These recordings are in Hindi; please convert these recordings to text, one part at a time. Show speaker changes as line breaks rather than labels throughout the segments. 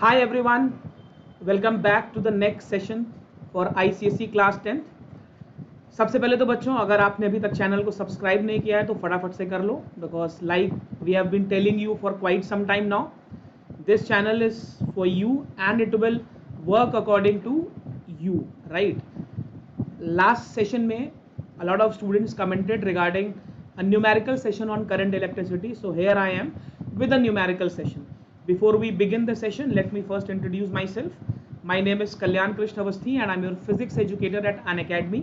Hi everyone, welcome back to the next session for ICSE class 10th। सबसे पहले तो बच्चों अगर आपने अभी तक चैनल को सब्सक्राइब नहीं किया है तो फटाफट से कर लो because like we have been telling you for quite some time now this channel is for you and it will work according to you right. Last session में a lot of students commented regarding a numerical session on current electricity. So here I am with a numerical session. Before we begin the session, let me first introduce myself. My name is Kalyan Krishna Avasthi and I'm your physics educator at Unacademy.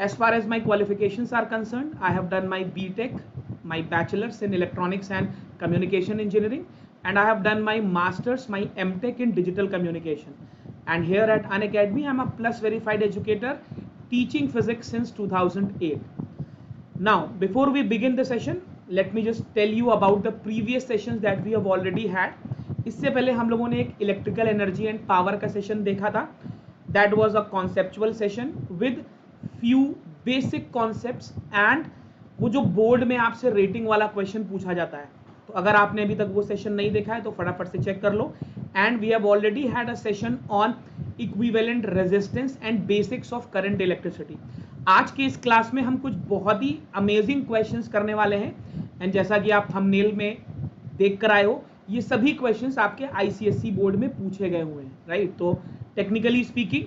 As far as my qualifications are concerned, I have done my BTech, my bachelor's in electronics and communication engineering, and I have done my master's, my MTech in digital communication. And here at Unacademy, I'm a plus verified educator teaching physics since 2008. Now, before we begin the session, let me just tell you about the previous sessions that we have already had. इससे पहले हम लोगों ने एक इलेक्ट्रिकल एनर्जी एंड पावर का सेशन देखा था. That was a conceptual session with few basic concepts and वो जो बोर्ड में आपसे रेटिंग वाला क्वेश्चन पूछा जाता है, तो अगर आपने अभी तक वो सेशन नहीं देखा है तो फटाफट से चेक कर लो. And we have already had a session on equivalent resistance and basics of current electricity. आज के इस क्लास में हम कुछ बहुत ही अमेजिंग क्वेश्चंस करने वाले हैं. एंड जैसा कि आप थंबनेल में देख कर आए हो, ये सभी क्वेश्चंस आपके आईसीएसई बोर्ड में पूछे गए हुए हैं राइट. तो टेक्निकली स्पीकिंग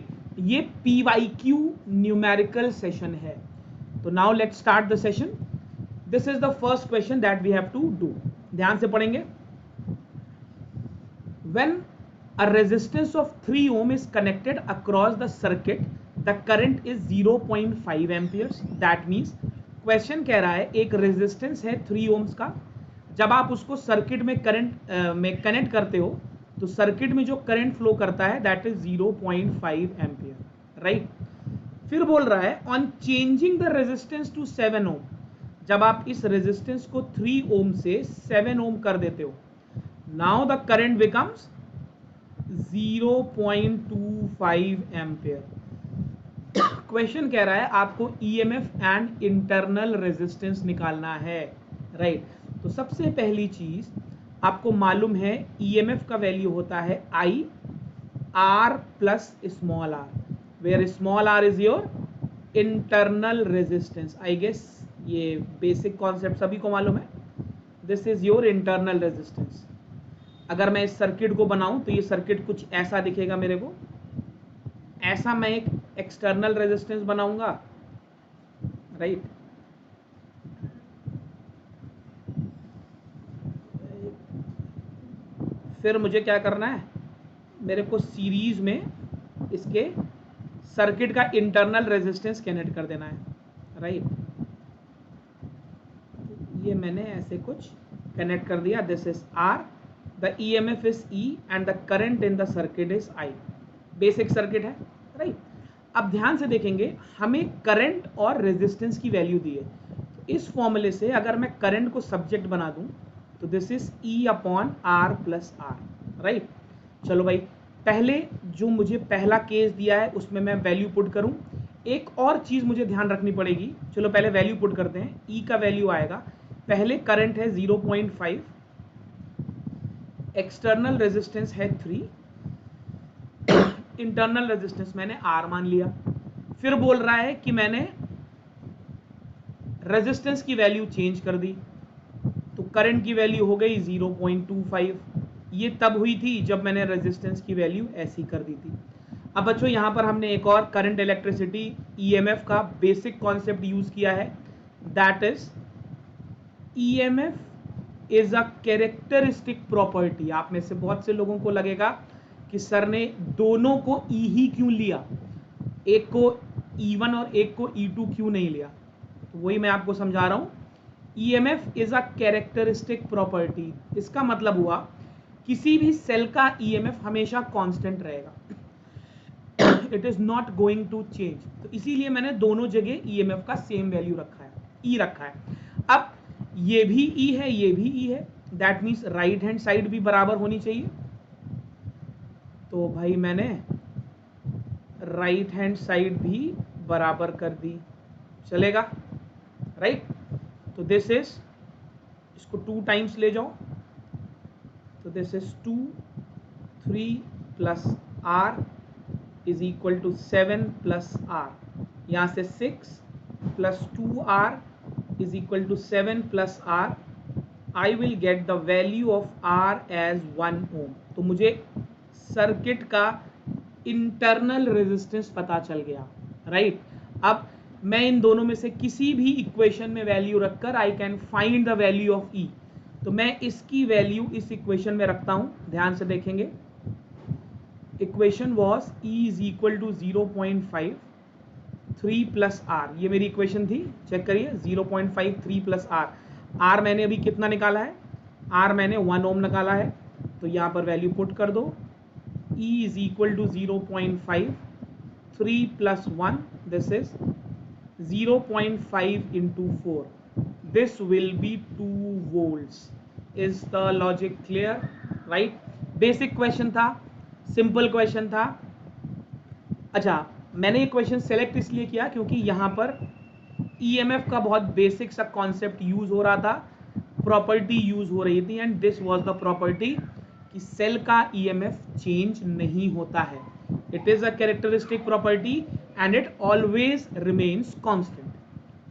ये पीवाईक्यू न्यूमेरिकल सेशन है. तो now let's start the session. This is the first question that we have to do. ध्यान से पढ़ेंगे. When a resistance of 3 ohm is connected across the circuit, the current is 0.5 amperes. That means question कह रहा है एक रेजिस्टेंस है 3 ohms का. जब आप उसको सर्किट में करंट में कनेक्ट करते हो तो सर्किट में जो करंट फ्लो करता है दैट इज 0.5 एम्पियर राइट. फिर बोल रहा है on changing the resistance to 7 ohm, जब आप इस रेजिस्टेंस को 3 ohm से 7 ohm कर देते हो, now the current becomes 0.25 ampere. Question कह रहा है आपको ईएमएफ एंड इंटरनल रेजिस्टेंस निकालना है राइट. तो सबसे पहली चीज आपको मालूम है ईएमएफ का वैल्यू होता है I R plus small R, where small R is your internal resistance. I guess ये बेसिक कॉन्सेप्ट सभी को मालूम है. This is your internal resistance. अगर मैं इस सर्किट को बनाऊं तो ये सर्किट कुछ ऐसा दिखेगा मेरे को. ऐसा मैं एक एक्सटर्नल रेजिस्टेंस बनाऊंगा राइट. फिर मुझे क्या करना है, मेरे को सीरीज में इसके सर्किट का इंटरनल रेजिस्टेंस कनेक्ट कर देना है राइट. ये मैंने ऐसे कुछ कनेक्ट कर दिया. This is R, the EMF is E and the current in the circuit is I. Basic circuit है राइट. अब ध्यान से देखेंगे हमें करंट और रेजिस्टेंस की वैल्यू दी है. तो इस फॉर्मूले से अगर मैं करंट को सब्जेक्ट बना दूं तो this is E upon R plus R right. चलो भाई, पहले जो मुझे पहला केस दिया है उसमें मैं वैल्यू पुट करूं. एक और चीज मुझे ध्यान रखनी पड़ेगी. चलो पहले वैल्यू पुट करते हैं. E का वैल्यू आएगा, पहले करंट है 0.5, एक्सटर्नल रेजिस्टेंस है 3, इंटरनल रेजिस्टेंस मैंने R मान लिया. फिर बोल रहा है कि मैंने रेजिस्टेंस की वैल्यू चेंज कर दी तो करंट की वैल्यू हो गई 0.25. ये तब हुई थी जब मैंने रेजिस्टेंस की वैल्यू ऐसी कर दी थी. अब बच्चों यहां पर हमने एक और करंट इलेक्ट्रिसिटी ईएमएफ का बेसिक कॉन्सेप्ट यूज किया है. That is EMF is a characteristic property. आप में से बहुत से लोगों को लगेगा कि सर ने दोनों को ई ही क्यों लिया, एक को E1 और एक को E2 क्यों नहीं लिया. तो वही मैं आपको समझा रहा हूं. EMF is a characteristic property. इसका मतलब हुआ किसी भी सेल का ईएमएफ हमेशा कांस्टेंट रहेगा. It is not going to change. तो इसीलिए मैंने दोनों जगह ईएमएफ का सेम वैल्यू रखा है, ई रखा है. अब ये भी E है, ये भी E है. That means right hand side भी बराबर होनी चाहिए. तो भाई मैंने राइट हैंड साइड भी बराबर कर दी, चलेगा राइट. तो दिस इज, इसको 2 टाइम्स ले जाओ तो this is 2 3 plus R is equal to 7 plus R, यहाँ से 6 plus 2r is equal to 7 plus r, I will get the value of r as 1 ohm। तो मुझे सर्किट का इंटरनल रेजिस्टेंस पता चल गया, राइट। अब मैं इन दोनों में से किसी भी इक्वेशन में वैल्यू रखकर I can find the value of E। तो मैं इसकी वैल्यू इस इक्वेशन में रखता हूं, ध्यान से देखेंगे। Equation was E is equal to 0.5 3 plus R, ये मेरी इक्वेशन थी, चेक करिए 0.5 3 प्लस आर। आर मैंने अभी कितना निकाला है, आर मैंने 1 ओम निकाला है, तो यहाँ पर वैल्यू पुट कर दो। E is equal to 0.5 3 plus 1, this is 0.5 into 4, this will be 2 volts. Is the logic clear, right. Basic question था, सिंपल क्वेश्चन था। अच्छा, मैंने ये क्वेश्चन सेलेक्ट इसलिए किया क्योंकि यहाँ पर ईएमएफ का बहुत बेसिक सा कॉन्सेप्ट यूज हो रहा था, प्रॉपर्टी यूज हो रही थी, and this was the property कि सेल का ईएमएफ चेंज नहीं होता है। It is a characteristic property and it always remains constant.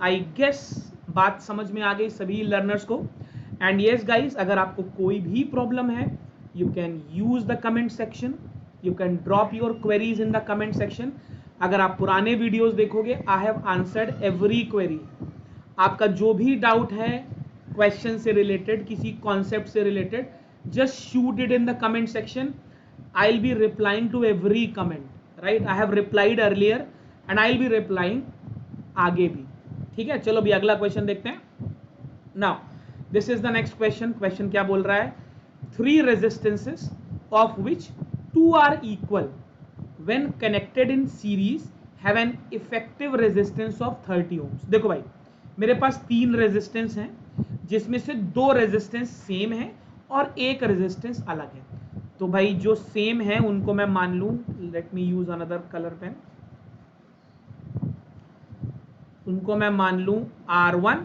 I guess बात समझ में आ गई सभी लर्नर्स को। एंड यस गाइस, अगर आपको कोई भी प्रॉब्लम है, you can use the comment section, you can drop your queries in the comment section. अगर आप पुराने वीडियोस देखोगे, I have answered every query. आपका जो भी डाउट है क्वेश्चन से रिलेटेड, किसी कॉन्सेप्ट से related, just shoot it in the comment section. I will be replying to every comment, right. I have replied earlier and I will be replying आगे भी, ठीक है। चलो भी अगला क्वेश्चन देखते हैं। Now this is the next question. Question क्या बोल रहा है, 3 resistances of which 2 are equal when connected in series have an effective resistance of 30 ohms। देखो भाई, मेरे पास 3 रेजिस्टेंस हैं जिसमें से 2 रेजिस्टेंस सेम है और 1 रेजिस्टेंस अलग है। तो भाई जो सेम है उनको मैं मान लूं, let me use another colour pen, उनको मैं मान लूं R1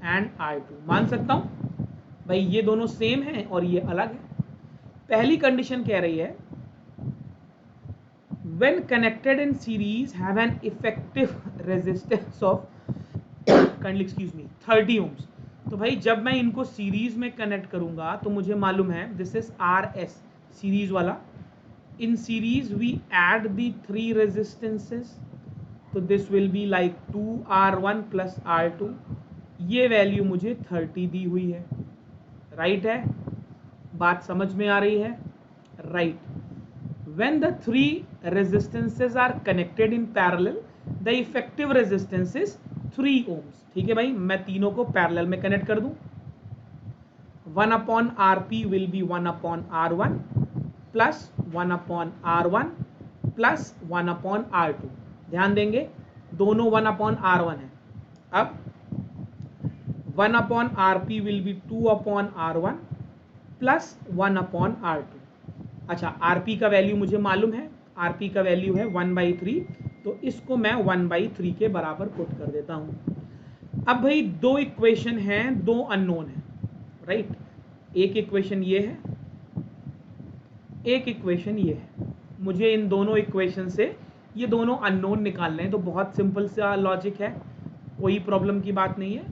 एंड R2 मान सकता हूं। भाई ये दोनों सेम है और ये अलग है। पहली कंडीशन कह रही है when connected in series have an effective resistance of kindly excuse me 30 ohms। तो भाई जब मैं इनको सीरीज में कनेक्ट करूंगा तो मुझे मालूम है दिस इज RS सीरीज वाला। In series we add the 3 resistances, तो this will be like 2R1 plus R2। ये वैल्यू मुझे 30 दी हुई है, राइट है। बात समझ में आ रही है, right. When the 3 resistances are connected in parallel, the effective resistance is 3 ohms। ठीक है भाई, मैं तीनों को पैरेलल में कनेक्ट कर दूं। 1 upon RP will be 1 upon R1 plus 1 upon R1 plus 1 upon R2। ध्यान देंगे दोनों 1 upon R1 है। अब 1 upon RP will be 2 upon R1 plus 1 upon R2। अच्छा, आरपी का वैल्यू मुझे मालूम है, आरपी का वैल्यू है 1/3, तो इसको मैं 1/3 के बराबर पुट कर देता हूं। अब भाई 2 इक्वेशन हैं, 2 अननोन है, राइट। एक इक्वेशन ये है, एक इक्वेशन ये है। मुझे इन दोनों इक्वेशन से ये दोनों अननोन निकालने हैं। तो बहुत सिंपल सा लॉजिक है, कोई प्रॉब्लम की बात नहीं है।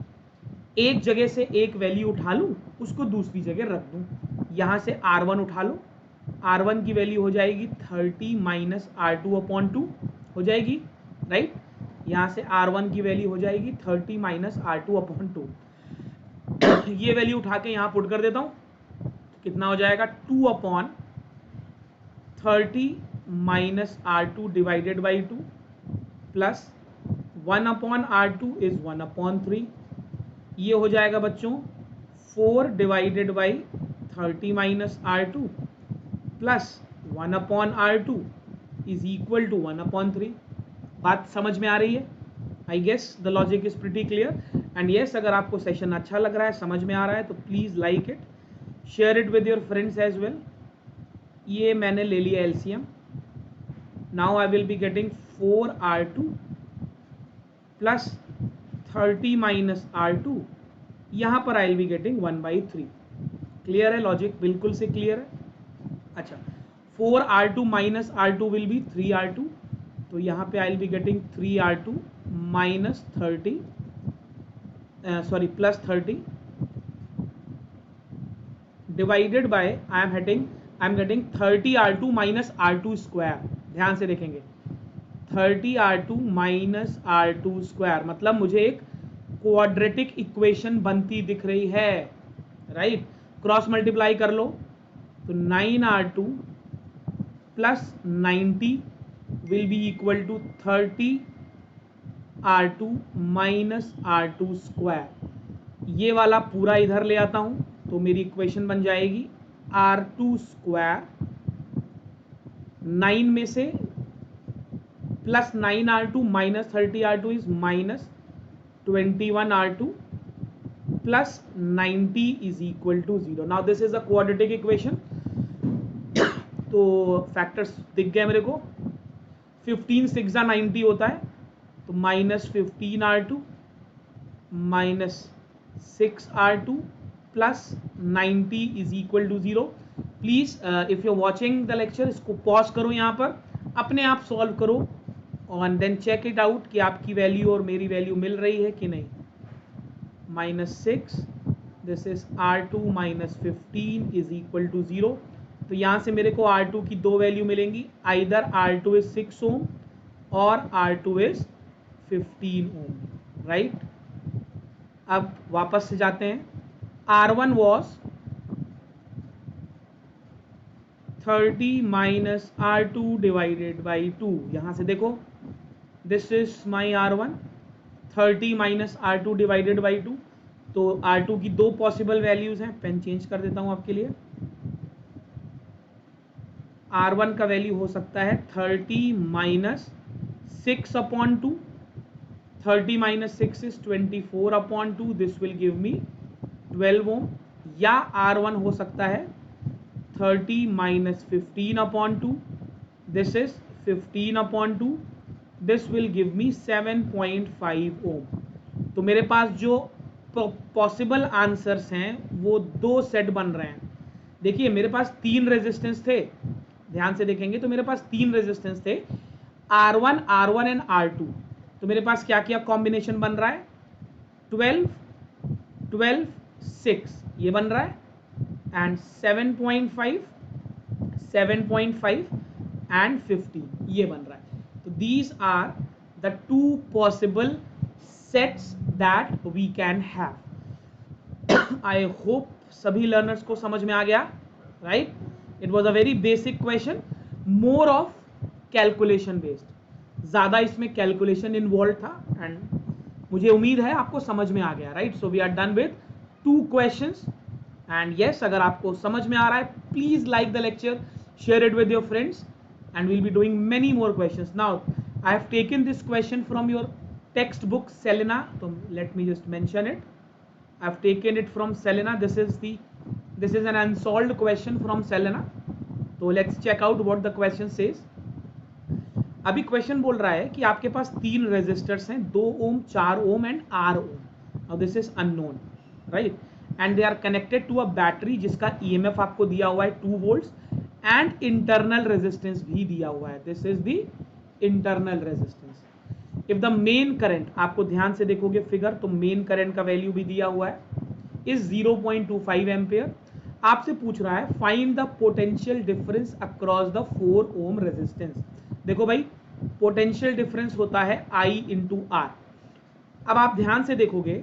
एक जगह से एक वैल्यू उठा लूं, उसको दूसरी जगह रख दूं। यहां से R1 उठा लो, R1 की वैल्यू हो जाएगी 30 माइनस R2/2 हो जाएगी, राइट। यहाँ से R1 की वैल्यू हो जाएगी 30 माइनस R2/2। ये वैल्यू उठा के यहाँ पुट कर देता हूँ, कितना हो जाएगा 2/30 minus R2 divided by 2 plus 1/R2 is 1/3। ये हो जाएगा बच्चों 4 divided by 30 minus R2 plus 1/R2 is equal to 1/3। बात समझ में आ रही है? I guess the logic is pretty clear. And yes, अगर आपको सेशन अच्छा लग रहा है, समझ में आ रहा है, तो please like it, share it with your friends as well. ये मैंने ले लिया LCM. Now I will be getting 4R2 plus 30 minus R2, यहाँ पर I will be getting 1/3। Clear है लॉजिक? बिल्कुल से क्लियर है। अच्छा, 4R2 minus R2 will be 3R2, तो यहाँ पे आई will be getting 3R2 minus 30 sorry plus 30 divided by I am getting 30R2 minus R2 square. ध्यान से देखेंगे 30R2 माइनस R2 स्क्वायर, मतलब मुझे एक क्वाड्रेटिक इक्वेशन बनती दिख रही है, राइट? क्रॉस मल्टीप्लाई कर लो तो 9R2 plus 90 will be equal to 30R2 minus R2 square. ये वाला पूरा इधर ले आता हूं तो मेरी इक्वेशन बन जाएगी R2 स्क्वायर 9 में से plus 9R2 minus 30R2 is minus 21R2 plus 90 is equal to 0। Now this is a quadratic equation. तो फैक्टर्स दिख गए मेरे को, 15 6 90 होता है, तो minus 15R2 minus 6R2 plus 90 is equal to 0। Please if you are watching the lecture, इसको पॉज करो, यहाँ पर अपने आप सॉल्व करो और देन चेक इट आउट कि आपकी वैल्यू और मेरी वैल्यू मिल रही है कि नहीं। Minus 6 this is R2 minus 15 is equal to 0। तो यहाँ से मेरे को R2 की दो वैल्यू मिलेंगी, आइदर R2 इज 6 ओम और R2 इज 15 ओम, राइट? अब वापस से जाते हैं, R1 was 30 minus R2 divided by 2। यहाँ से देखो this is my R1, 30 minus R2 divided by 2। तो R2 की दो पॉसिबल वैल्यूज हैं, पेन चेंज कर देता हूं आपके लिए। R1 का वैल्यू हो सकता है 30 minus 6 upon 2, 30 minus 6 is 24 upon 2, this will give me 12 ओम। या R1 हो सकता है 30 minus 15 upon 2, this is 15 upon 2, this will give me 7.5 ओम। तो मेरे पास जो पॉसिबल आंसर्स हैं वो दो सेट बन रहे हैं। देखिए मेरे पास तीन रेजिस्टेंस थे, ध्यान से देखेंगे तो मेरे पास तीन रेजिस्टेंस थे, R1 R1 एंड R2। तो मेरे पास क्या क्या कॉम्बिनेशन बन रहा है, 12 12 6 ये बन रहा है, एंड 7.5 7.5 एंड 50 ये बन रहा है। तो these are the two possible sets that we can have. I hope सभी लर्नर्स को समझ में आ गया, right? It was a very basic question, more of calculation based, ज्यादा इसमें कैलकुलेशन इन्वॉल्व था, एंड मुझे उम्मीद है आपको समझ में आ गया, right? So we are done with 2 questions, and yes, अगर आपको समझ में आ रहा है please like the lecture, share it with your friends, and we'll be doing many more questions. Now I have taken this question from your textbook Selena, so let me just mention it. I have taken it from Selena. This is an unsolved question from Selena, so let's check out what the question says. अभी क्वेश्चन बोल रहा है कि आपके पास तीन रेजिस्टर्स हैं, 2 ohm, 4 ohm and R ohm. Now this is unknown, right? And they are connected to a battery जिसका EMF आपको दिया हुआ है 2 वोल्ट्स एंड इंटरनल रेजिस्टेंस भी दिया हुआ है, this is the internal resistance. If the main current, आपको ध्यान से देखोगे फिगर तो मेन करंट का वैल्यू भी दिया हुआ है, इज 0.25 एम्पियर। आपसे पूछ रहा है find the potential difference across the 4 ohm resistance. देखो भाई पोटेंशियल डिफरेंस होता है I इंटू R। अब आप ध्यान से देखोगे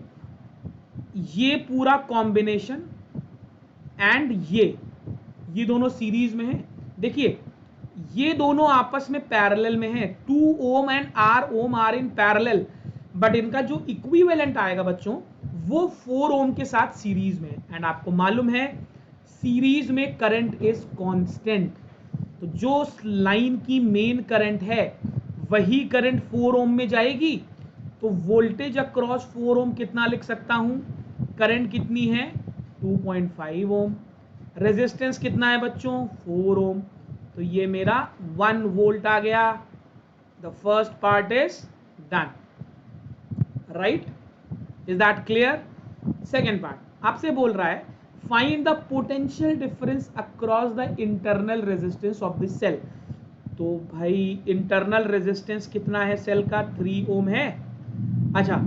ये पूरा कॉम्बिनेशन एंड ये दोनों सीरीज में है। देखिए ये दोनों आपस में पैरेलल में है, 2 ohm and R ohm are in parallel, but इनका जो इक्विवेलेंट आएगा बच्चों वो 4 ओम के साथ सीरीज में, एंड आपको मालूम है सीरीज में करंट इज कांस्टेंट। तो जो लाइन की मेन करंट है वही करंट 4 ओम में जाएगी, तो वोल्टेज अक्रॉस 4 ओम कितना लिख सकता हूं, करंट कितनी है 2.5 ओम, रेजिस्टेंस कितना है बच्चों 4 ओम, तो ये मेरा 1 वोल्ट आ गया। The first part is done, right? Is that clear? Second part आपसे बोल रहा है find the potential difference across the internal resistance of the cell. तो भाई इंटरनल रेजिस्टेंस कितना है सेल का, 3 ओम है। अच्छा,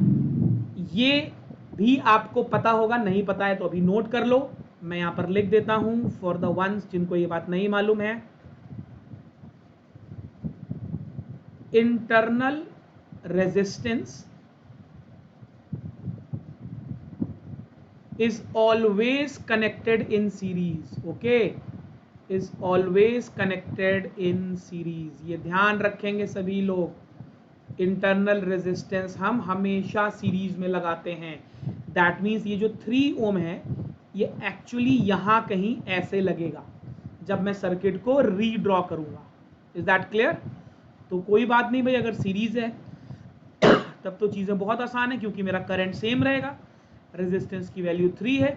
ये भी आपको पता होगा, नहीं पता है तो अभी नोट कर लो, मैं यहां पर लिख देता हूं फॉर द वंस जिनको ये बात नहीं मालूम है। Internal resistance is always connected in series, okay, is always connected in series। ये ध्यान रखेंगे सभी लोग, इंटरनल रेजिस्टेंस हम हमेशा सीरीज में लगाते हैं। दैट मीन्स ये जो 3 ओम है ये एक्चुअली यहां कहीं ऐसे लगेगा जब मैं सर्किट को रीड्रॉ करूंगा। Is that clear? तो कोई बात नहीं भाई, अगर सीरीज है तब तो चीजें बहुत आसान है क्योंकि मेरा करंट सेम रहेगा, रेजिस्टेंस की वैल्यू 3 है,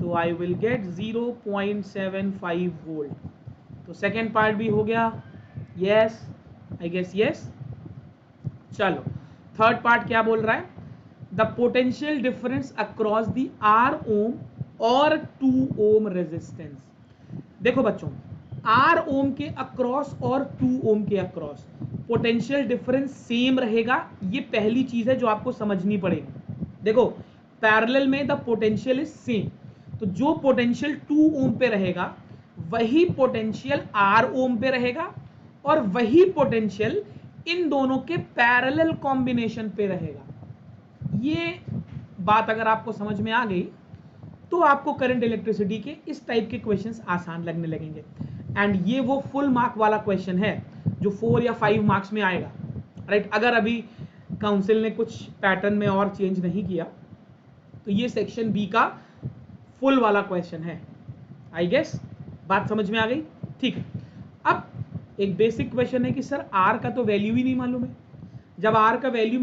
तो आई विल गेट 0.75 वोल्ट। तो सेकेंड पार्ट भी हो गया, यस, आई गेस यस। चलो थर्ड पार्ट क्या बोल रहा है, the potential difference across the R ओम और 2 ओम रेजिस्टेंस। देखो बच्चों, R ओम के अक्रॉस और 2 ओम के अक्रॉस पोटेंशियल डिफरेंस सेम रहेगा, ये पहली चीज है जो आपको समझनी पड़ेगी। देखो पैरेलल में द पोटेंशियल इज सेम, तो जो पोटेंशियल 2 ओम पे रहेगा वही पोटेंशियल R ओम पे रहेगा और वही पोटेंशियल इन दोनों के पैरेलल कॉम्बिनेशन पे रहेगा। ये बात अगर आपको समझ में आ गई तो आपको करंट इलेक्ट्रिसिटी के इस टाइप के क्वेश्चंस आसान लगने लगेंगे। एंड ये वो फुल मार्क वाला क्वेश्चन है जो 4 या 5 मार्क्स में आएगा, राइट। अगर अभी काउंसिल ने कुछ पैटर्न में और चेंज नहीं किया तो ये सेक्शन बी का फुल वाला क्वेश्चन है। आई गेस बात समझ में आ गई, ठीक है। अब एक बेसिक क्वेश्चन है कि सर आर का तो वैल्यू ही नहीं मालूम है। जब आर का वैल्यू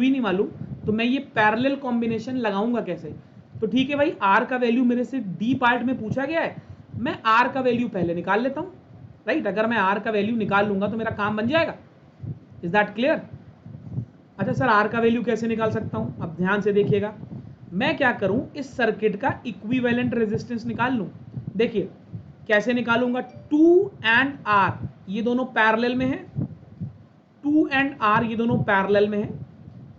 ही नहीं मालूम तो मैं ये पैरेलल कॉम्बिनेशन लगाऊंगा कैसे? तो ठीक है भाई, आर का वैल्यू मेरे से डी पार्ट में पूछा गया है, मैं आर का वैल्यू पहले निकाल लेता हूं, राइट। अगर मैं आर का वैल्यू निकाल लूंगा तो मेरा काम बन जाएगा। Is that clear? अच्छा सर आर का वैल्यू कैसे निकाल सकता हूं? अब ध्यान से देखिएगा, मैं क्या करूं, इस सर्किट का इक्विवेलेंट रेजिस्टेंस निकाल लूं। देखिए कैसे निकालूंगा, 2 एंड आर ये दोनों पैरेलल में है, 2 एंड आर ये दोनों पैरेलल में है,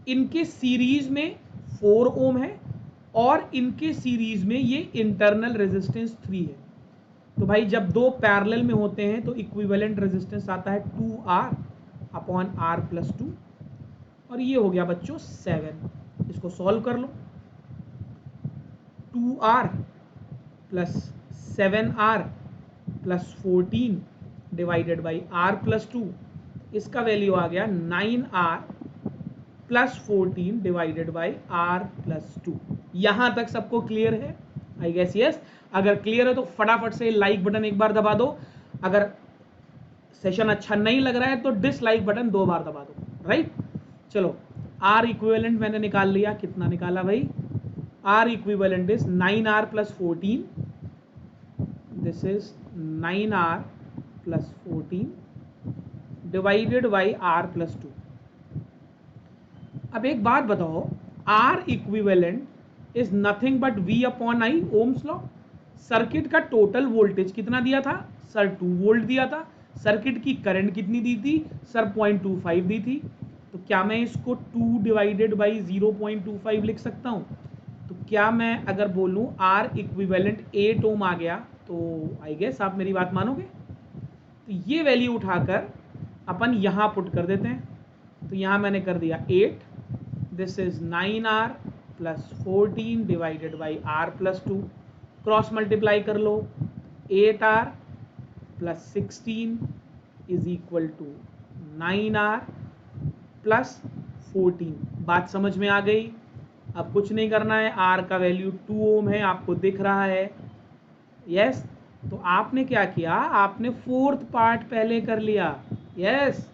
इनके सीरीज में 4 ओम है और इनके सीरीज में ये इंटरनल रेजिस्टेंस 3 है। तो भाई जब दो पैरेलल में होते हैं तो इक्विवेलेंट रेजिस्टेंस आता है 2R अपॉन R प्लस 2, और ये हो गया बच्चों 7। इसको सॉल्व कर लो, 2R plus 7R plus 14 divided by R plus 2, इसका वैल्यू आ गया 9R plus 14 divided by R plus 2। यहां तक सबको क्लियर है? I guess yes. अगर क्लियर है तो फटाफट से लाइक बटन एक बार दबा दो, अगर सेशन अच्छा नहीं लग रहा है तो डिसलाइक बटन 2 बार दबा दो, राइट। चलो R इक्विवेलेंट मैंने निकाल लिया, कितना निकाला भाई, R equivalent is 9R plus 14, this is 9R plus 14 divided by R plus 2। अब एक बात बताओ, R equivalent is nothing but V upon I, Ohm's law. Circuit का टोटल वोल्टेज कितना दिया था सर, 2 वोल्ट दिया था। सर्किट की करंट कितनी दी थी सर, 0.25 दी थी। तो क्या मैं इसको 2 डिवाइडेड बाई 0.25 लिख सकता हूं? तो क्या मैं अगर बोलूं R इक्विवेलेंट 8 ओम आ गया तो आई गेस आप मेरी बात मानोगे। तो ये वैल्यू उठाकर अपन यहां पुट कर देते हैं। तो यहां मैंने कर दिया 8, this is 9R plus 14 divided by R plus 2, cross multiply कर लो, 8R plus 16 is equal to 9R plus 14। बात समझ में आ गई? अब कुछ नहीं करना है, R का वैल्यू 2 ओम है, आपको दिख रहा है, यस। तो आपने क्या किया, आपने फोर्थ पार्ट पहले कर लिया, यस।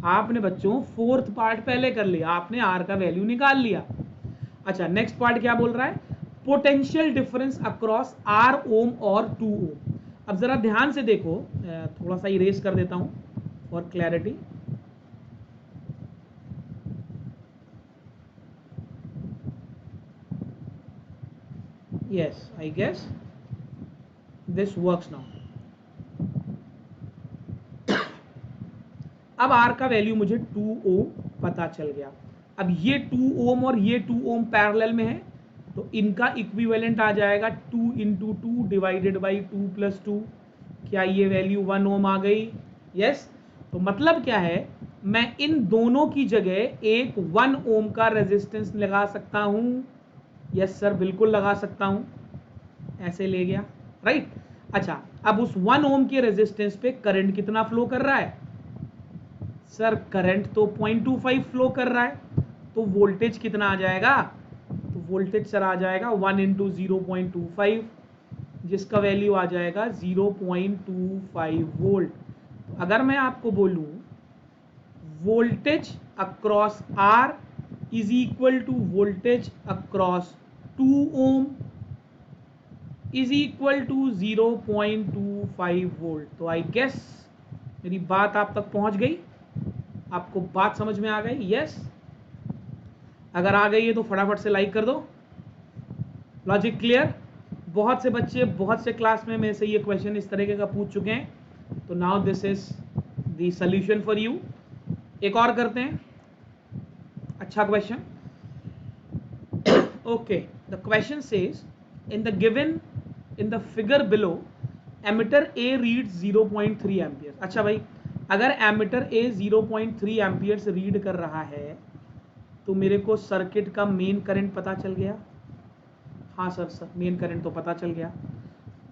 आपने बच्चों फोर्थ पार्ट पहले कर लिया, आपने R का वैल्यू निकाल लिया। अच्छा नेक्स्ट पार्ट क्या बोल रहा है, पोटेंशियल डिफरेंस अक्रॉस R ओम और 2 ओम। अब जरा ध्यान से देखो, थोड़ा सा इरेज कर देता हूं for clarity. Yes I guess this works now. अब R का वैल्यू मुझे 2 ओम पता चल गया। अब ये 2 ओम और ये 2 ओम पैरेलल में है, तो इनका इक्विवेलेंट आ जाएगा 2 इंटू 2 डिवाइडेड बाई 2 प्लस 2। क्या ये वैल्यू 1 ओम आ गई? यस। तो मतलब क्या है, मैं इन दोनों की जगह एक 1 ओम का रेजिस्टेंस लगा सकता हूं। यस सर, बिल्कुल लगा सकता हूं। ऐसे ले गया, राइट। अच्छा, अब उस 1 ओम के रेजिस्टेंस पे करंट कितना फ्लो कर रहा है? सर करंट तो 0.25 फ्लो कर रहा है, तो वोल्टेज कितना आ जाएगा? तो वोल्टेज सर आ जाएगा 1 इंटू 0.25, जिसका वैल्यू आ जाएगा 0.25 वोल्ट। तो अगर मैं आपको बोलूं voltage across R is equal to voltage across 2 ohm is equal to 0.25 volt, तो आई गेस मेरी बात आप तक पहुंच गई, आपको बात समझ में आ गई? यस। अगर आ गई है तो फटाफट से लाइक कर दो। Logic clear? बहुत से बच्चे बहुत से क्लास में मेरे से ये क्वेश्चन इस तरीके का पूछ चुके हैं, तो now this is the solution for you. एक और करते हैं, अच्छा question. Okay, the question says in the figure below ammeter A reads 0.3 ampere. अच्छा भाई, अगर एमीटर ए 0.3 एम्पियर्स रीड कर रहा है तो मेरे को सर्किट का मेन करंट पता चल गया। हाँ सर मेन करंट तो पता चल गया।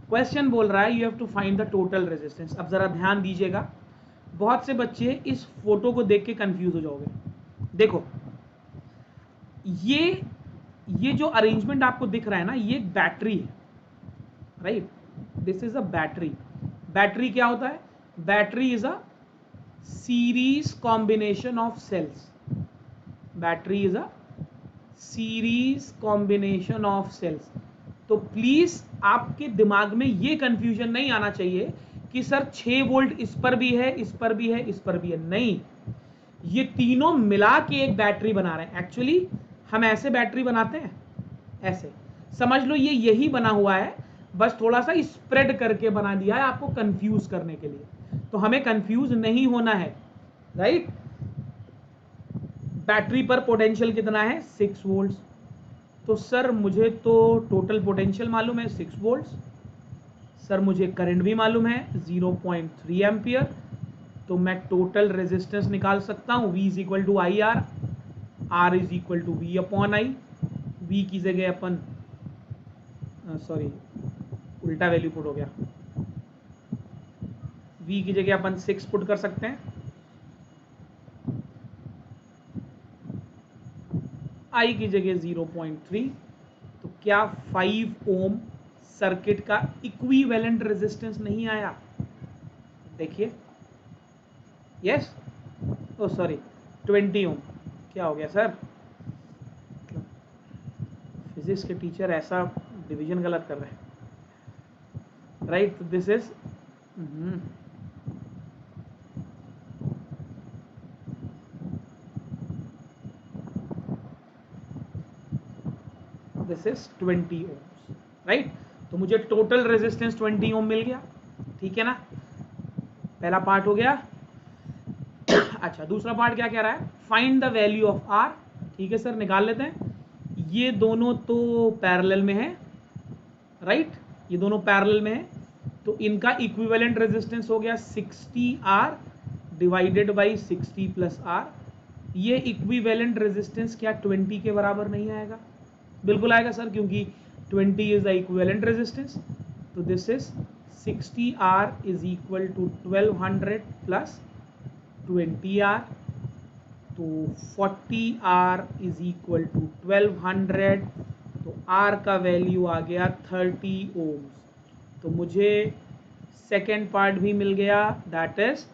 क्वेश्चन बोल रहा है you have to find the total resistance. अब जरा ध्यान दीजिएगा, बहुत से बच्चे इस फोटो को देख के कंफ्यूज हो जाओगे। देखो, ये जो अरेंजमेंट आपको दिख रहा है ना, ये एक बैटरी है, right. This is a battery. Battery क्या होता है? Battery is a series combination of cells. Battery is a series combination of cells. तो प्लीज आपके दिमाग में ये कंफ्यूजन नहीं आना चाहिए कि सर 6 वोल्ट इस पर भी है, इस पर भी है, इस पर भी है। नहीं, ये तीनों मिला के एक बैटरी बना रहे हैं। एक्चुअली हम ऐसे बैटरी बनाते हैं, ऐसे समझ लो, ये यही बना हुआ है, बस थोड़ा सा स्प्रेड करके बना दिया है आपको कंफ्यूज करने के लिए। तो हमें कंफ्यूज नहीं होना है, राइट। बैटरी पर पोटेंशियल कितना है? 6 वोल्ट। तो सर मुझे तो टोटल पोटेंशियल मालूम है 6 वोल्ट। सर मुझे करंट भी मालूम है 0.3 एम्पियर। तो मैं टोटल रेजिस्टेंस निकाल सकता हूं, V is equal to I R, R is equal to V upon I. V की जगह अपन सॉरी उल्टा वैल्यू पुट हो गया, V की जगह अपन 6 पुट कर सकते हैं, I की जगह 0.3। तो क्या 5 ओम सर्किट का इक्विवेलेंट रेजिस्टेंस नहीं आया? देखिए, यस, ओ सॉरी 20 ओम। क्या हो गया सर? फिजिक्स के टीचर ऐसा डिवीजन गलत कर रहे हैं, right. This is this is 20 ohms, right. तो मुझे टोटल रेजिस्टेंस 20 ओम मिल गया, ठीक है ना। पहला पार्ट हो गया। अच्छा, दूसरा पार्ट क्या कह रहा है? Find the value of R. ठीक है सर, निकाल लेते हैं। ये दोनों तो पैरेलल में है, राइट, ये दोनों पैरेलल में है, तो इनका इक्विवेलेंट रेजिस्टेंस हो गया 60R divided by 60 plus R। ये इक्विवेलेंट रेजिस्टेंस क्या 20 के बराबर नहीं आएगा? बिल्कुल आएगा सर, क्योंकि 20 इज द इक्विवेलेंट रेजिस्टेंस। तो this is 60R is equal to 1200 plus 20R। तो 40R इज इक्वल टू 1200। तो R का वैल्यू आ गया 30 ओम्स। तो मुझे सेकेंड पार्ट भी मिल गया, that is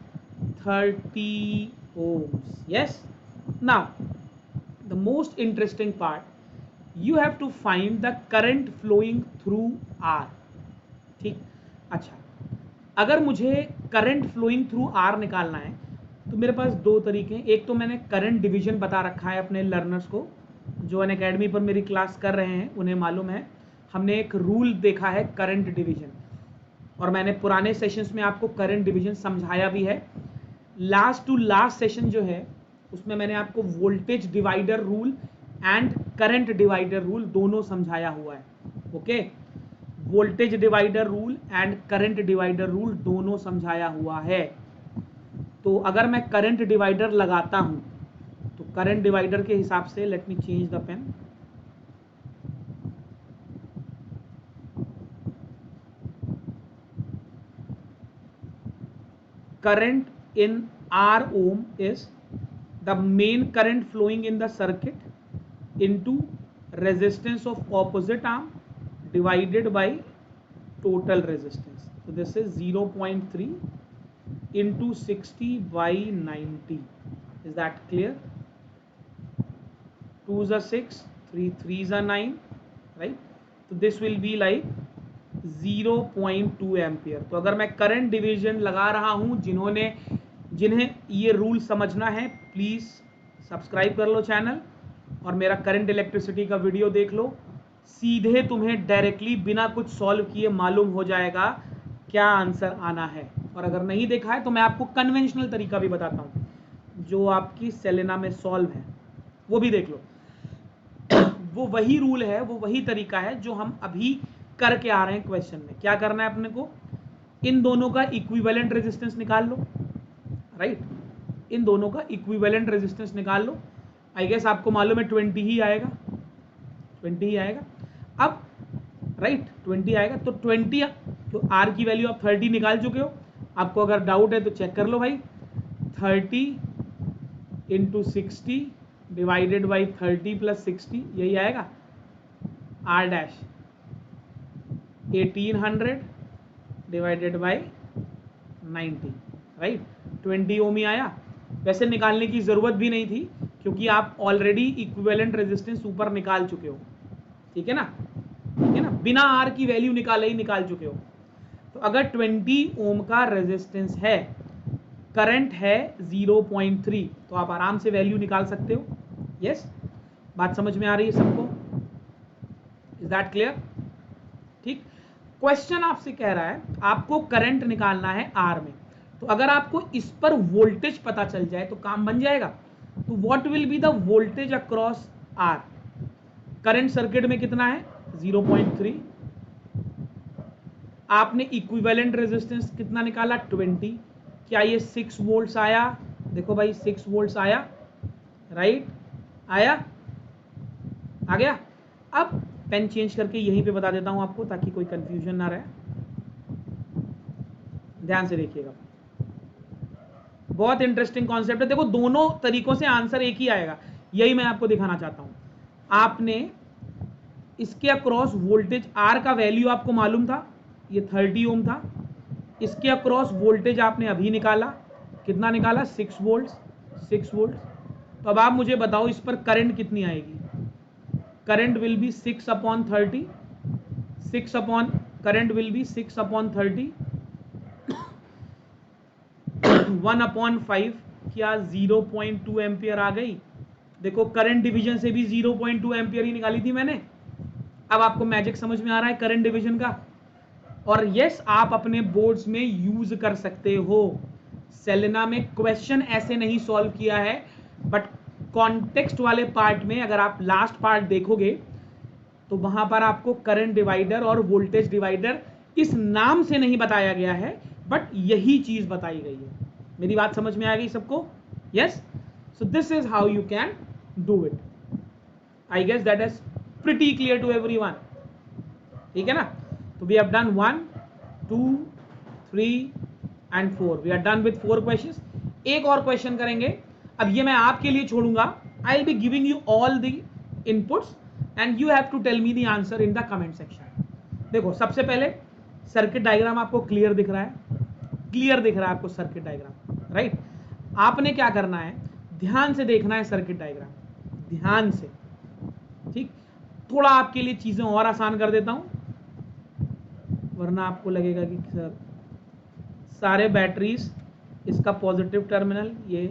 30 ohms. Yes, now the most interesting part, you have to find the current flowing through R। ठीक, अच्छा, अगर मुझे करंट फ्लोइंग थ्रू R निकालना है तो मेरे पास दो तरीके हैं। एक तो मैंने करंट डिवीजन बता रखा है अपने लर्नर्स को, जो अनअकैडमी पर मेरी क्लास कर रहे हैं उन्हें मालूम है। हमने एक रूल देखा है करंट डिवीजन, और मैंने पुराने सेशंस में आपको करंट डिवीजन समझाया भी है। लास्ट टू लास्ट सेशन जो है उसमें मैंने आपको voltage divider rule and current divider rule दोनों समझाया हुआ है। Okay, voltage divider rule and current divider rule दोनों समझाया हुआ है। तो अगर मैं करंट डिवाइडर लगाता हूं तो करंट डिवाइडर के हिसाब से, let me change the pen, current in R ohm is the main current flowing in the circuit into resistance of opposite arm divided by total resistance. So this is 0.3 into 60 by 90. Is that clear? 2s are 6, 3s are 9, right? So this will be like 0.2 ampere. तो अगर मैं करंट डिवीजन लगा रहा हूं, जिन्हें ये रूल समझना है प्लीज सब्सक्राइब कर लो चैनल और मेरा करंट इलेक्ट्रिसिटी का वीडियो देख लो। सीधे तुम्हें डायरेक्टली बिना कुछ सॉल्व किए मालूम हो जाएगा क्या आंसर आना है। और अगर नहीं देखा है तो मैं आपको कन्वेंशनल तरीका भी बताता हूं जो आपकी सेलेना में सॉल्व है, वो भी देख लो। वो वही रूल है, वो वही तरीका है जो हम अभी करके आ रहे हैं क्वेश्चन में। क्या करना है अपने को, इन दोनों का इक्विवेलेंट रेजिस्टेंस निकाल लो, राइट? इन दोनों का इक्विवेलेंट रेजिस्टेंस निकाल लो। आई गेस आपको मालूम है 20 ही आएगा, 20 ही आएगा। अब राइट 20 आएगा तो 20, तो आर की वैल्यू आप 30 निकाल चुके हो। आपको अगर डाउट है तो चेक कर लो भाई। 30 इंटू 60 डिवाइडेड बाई 30 प्लस 60, यही आएगा R dash. 1800 divided by 90, right? 20 ohm ही आया। वैसे निकालने की जरूरत भी नहीं थी क्योंकि आप ऑलरेडी इक्विवेलेंट रेजिस्टेंस ऊपर निकाल चुके हो, ठीक है ना? ठीक है ना, बिना आर की वैल्यू निकाले ही निकाल चुके हो। तो अगर 20 ओम का रेजिस्टेंस है, करंट है 0.3, तो आप आराम से वैल्यू निकाल सकते हो। यस, बात समझ में आ रही है सबको? Is that clear? ठीक। क्वेश्चन आपसे कह रहा है आपको करंट निकालना है आर में, तो अगर आपको इस पर वोल्टेज पता चल जाए तो काम बन जाएगा। तो what will be the voltage across R? Current circuit में कितना है? 0.3। आपने इक्विवेलेंट रेजिस्टेंस कितना निकाला? 20। क्या ये 6 वोल्ट्स आया? देखो भाई 6 वोल्ट्स आया, राइट? आया, आ गया। अब पेन चेंज करके यहीं पे बता देता हूं आपको ताकि कोई कंफ्यूजन ना रहे। ध्यान से देखिएगा, बहुत इंटरेस्टिंग कॉन्सेप्ट है। देखो दोनों तरीकों से आंसर एक ही आएगा, यही मैं आपको दिखाना चाहता हूं। आपने इसके अक्रॉस वोल्टेज आर का वैल्यू आपको मालूम था, ये 30 ओम था। इसके अक्रॉस वोल्टेज आपने अभी निकाला, कितना निकाला? 6 वोल्ट। 6 वोल्ट। तो अब आप मुझे बताओ इस पर करंट कितनी आएगी? Current will be 6 upon 30। 6 upon current will be 6 upon 30, 1 upon 5। क्या 0.2 एम्पियर आ गई? देखो करंट डिवीजन से भी 0.2 एम्पियर ही निकाली थी मैंने। अब आपको मैजिक समझ में आ रहा है करंट डिवीजन का? और यस, आप अपने बोर्ड्स में यूज कर सकते हो। सेलेना में क्वेश्चन ऐसे नहीं सॉल्व किया है, बट कॉन्टेक्स्ट वाले पार्ट में अगर आप लास्ट पार्ट देखोगे तो वहां पर आपको करंट डिवाइडर और वोल्टेज डिवाइडर इस नाम से नहीं बताया गया है, बट यही चीज बताई गई है। मेरी बात समझ में आ गई सबको? Yes, so this is how you can do it. I guess that is pretty clear to everyone, ठीक है ना? तो वी हैव डन 1, 2, 3 and 4। We are done with 4 questions. एक और क्वेश्चन करेंगे। अब ये मैं आपके लिए छोड़ूंगा। I will be giving you all the inputs and you have to tell me the answer in the comment section. देखो सबसे पहले सर्किट डायग्राम आपको क्लियर दिख रहा है? क्लियर दिख रहा है आपको सर्किट डायग्राम, राइट? आपने क्या करना है, ध्यान से देखना है सर्किट डायग्राम, ध्यान से, ठीक? थोड़ा आपके लिए चीजें और आसान कर देता हूं, वरना आपको लगेगा कि सर सारे बैटरीज, इसका पॉजिटिव टर्मिनल ये,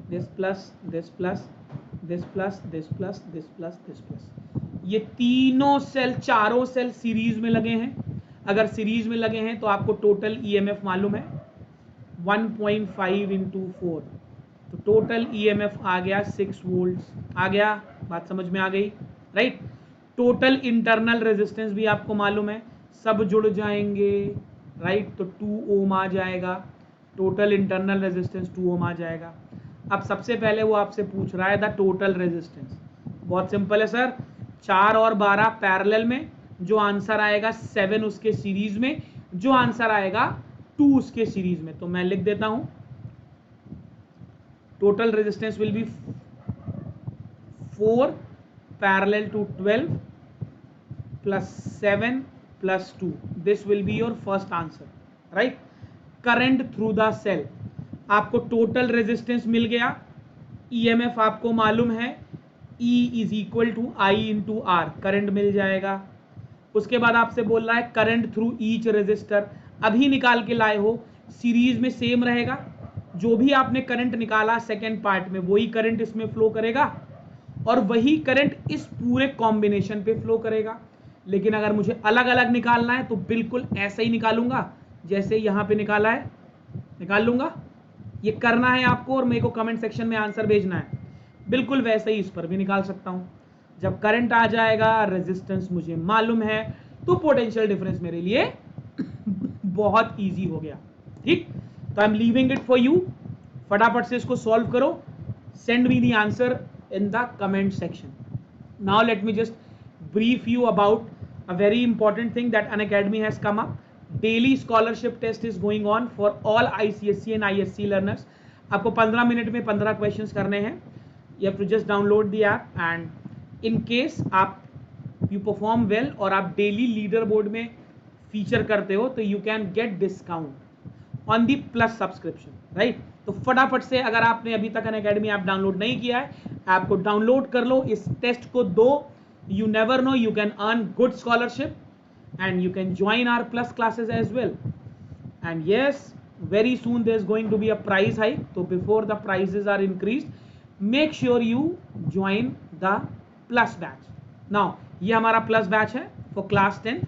this plus this plus this plus this plus this plus this plus, ये तीनों सेल, चारों सेल सीरीज में लगे हैं। अगर सीरीज में लगे हैं तो आपको टोटल ईएमएफ मालूम है 1.5 इंटू 4, तो टोटल ईएमएफ आ गया 6 वोल्ट्स। आ गया, बात समझ में आ गई, राइट। टोटल इंटरनल रेजिस्टेंस भी आपको मालूम है, सब जुड़ जाएंगे, राइट, तो 2 ओम आ जाएगा। टोटल इंटरनल रेजिस्टेंस 2 ओम आ जाएगा। अब सबसे पहले वो आपसे पूछ रहा है द टोटल रेजिस्टेंस। बहुत सिंपल है सर, 4 और 12 पैरेलल में, जो आंसर आएगा 7 उसके सीरीज में, जो आंसर आएगा 2 उसके सीरीज में। तो मैं लिख देता हूं total resistance will be 4 parallel to 12 plus 7 plus 2. This will be your first answer, right? Current through the cell, आपको टोटल रेजिस्टेंस मिल गया, ईएमएफ आपको मालूम है, E is equal to I into R, current मिल जाएगा। उसके बाद आपसे बोल रहा है करंट थ्रू ईच रेजिस्टर, अभी निकाल के लाए हो, सीरीज में सेम रहेगा, जो भी आपने करंट निकाला सेकेंड पार्ट में वही करंट इसमें फ्लो करेगा और वही करंट इस पूरे कॉम्बिनेशन पे फ्लो करेगा। लेकिन अगर मुझे अलग अलग निकालना है तो बिल्कुल ऐसे ही निकालूंगा जैसे यहां पे निकाला है, निकाल लूंगा। ये करना है आपको और मेरे को कमेंट सेक्शन में आंसर भेजना है, बिल्कुल वैसे ही इस पर भी निकाल सकता हूं। जब करंट आ जाएगा, रेजिस्टेंस मुझे मालूम है, तो पोटेंशियल डिफरेंस मेरे लिए बहुत इजी हो गया, ठीक। तो I am leaving it for you, फटाफट से इसको सॉल्व करो, send me the answer in the comment section. Now let me just brief you about a very important thing that Unacademy has come up. Daily scholarship test is going on for all ICSE and ISC learners. आपको 15 मिनट में 15 क्वेश्चंस करने हैं। You have to just download the app and in case आप you perform well और आप डेली लीडर बोर्ड में फीचर करते हो तो you can get discount on the plus subscription, right? तो फटाफट से, अगर आपने अभी तक अनअकैडमी ऐप डाउनलोड नहीं किया है, ऐप को डाउनलोड कर लो, इस टेस्ट को दो, you never know, you can earn good scholarship and you can join our plus classes as well. And yes, very soon there is going to be a price hike, तो before the prices are increased, make sure you join the plus batch. Now ये हमारा प्लस बैच है for class 10।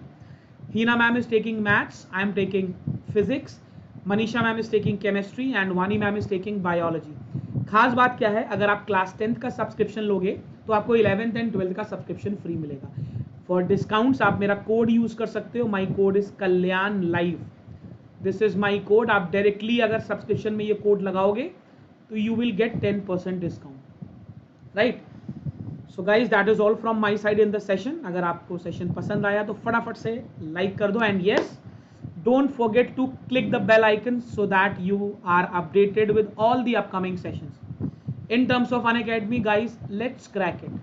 Heena ma'am is taking maths, I am taking physics, Manisha ma'am is taking chemistry and वानी मैम इज टेकिंग बायोलॉजी। खास बात क्या है, अगर आप क्लास 10th का सब्सक्रिप्शन लोगे तो आपको 11th एंड 12th का सब्सक्रिप्शन फ्री मिलेगा। फॉर डिस्काउंट्स आप मेरा कोड यूज कर सकते हो, my code is Kalyan live, this is my code. आप डायरेक्टली अगर सब्सक्रिप्शन में ये कोड लगाओगे तो you will get 10% discount, right. So guys, that is all from my side in the session. अगर आपको सेशन पसंद आया तो फटाफट से लाइक कर दो and yes, don't forget to click the bell icon so that you are updated with all the upcoming sessions. In terms of Unacademy, guys, let's crack it.